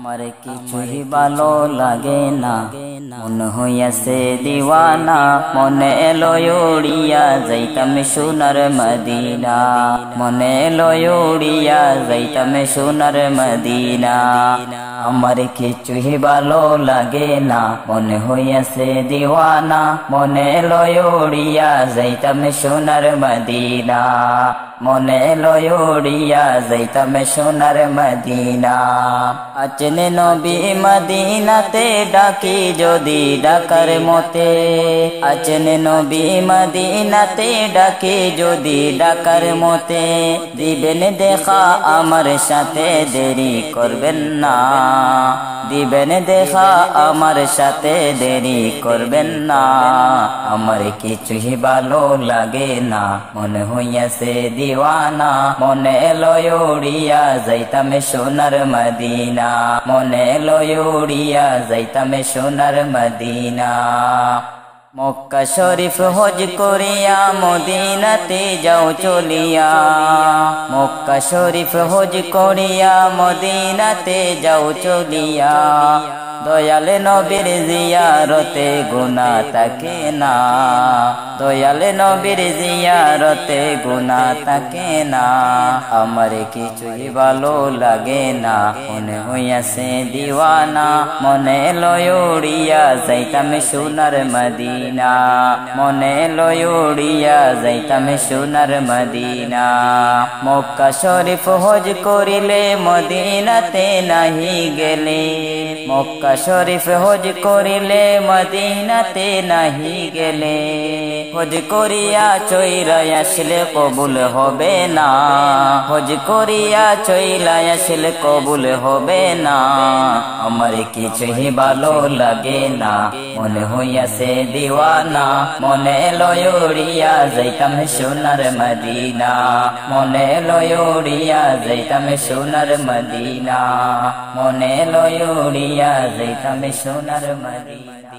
আমার কিছুই ভালো লাগে না, মন হইয়াছে দিওয়ানা। মনে এলো উড়িয়া যাইতাম সোনার মদিনা, মনে এলো উড়িয়া যাইতাম সোনার মদিনা। আমার কিছুই ভালো লাগে না, মনে হইয়াছে দিওয়ানা। মনে এলো উড়িয়া যাইতাম সোনার মদিনা, মনে এলো উড়িয়া যাইতাম সোনার মদিনা। আচনে নবী মদিনাতে ডাকি যদি ডাকার মতে, আচনে নবী মদিনাতে ডাকি যদি ডাকার মতে। দিবেন দেখা আমার সাথে দেরি করবেন না, দিবেন দেখা আমার সাথে দেরি করবেন না। আমার কিছুই ভালো লাগে না, মনে হইয়াছে দিওয়ানা। মনে এলো উড়িয়া যাইতাম সোনার মদিনা, মনে এলো উড়িয়া যাইতাম সোনার মদিনা। মক্কা শরীফ হজ করিয়া মদিনাতে যাও চলিয়া, মক্কা শরীফ হজ করিয়া মদিনাতে যাও চলিয়া। দয়াল নবীর জিয়ারতে গুনাহ থাকে না, দয়াল নবীর জিয়ারতে গুনাহ থাকে না। আমার কিছুই ভালো লাগে না, মনে হইয়াছে দিওয়ানা। মনে এলো উড়িয়া যাইতাম সোনার মদিনা, মনে এলো উড়িয়া যাইতাম সোনার মদিনা। মক্কা শরীফ হজ করিলে মদিনাতে নাহি গেলে, মক্কা শরীফ হজ করিলে মদিনাতে নাহি গেলে। হজ করিয়া চইলা আসলে কবুল হবে না, হজ করিয়া চইলা আসলে কবুল হবে না। আমার কিছুই ভালো লাগে না, মনে হইয়াছে দিওয়ানা। মনে এলো উড়িয়া যাইতাম সোনার মদিনা, মনে এলো উড়িয়া যাইতাম সোনার মদিনা, মনে এলো উড়িয়া যাইতাম সোনার মদিনা।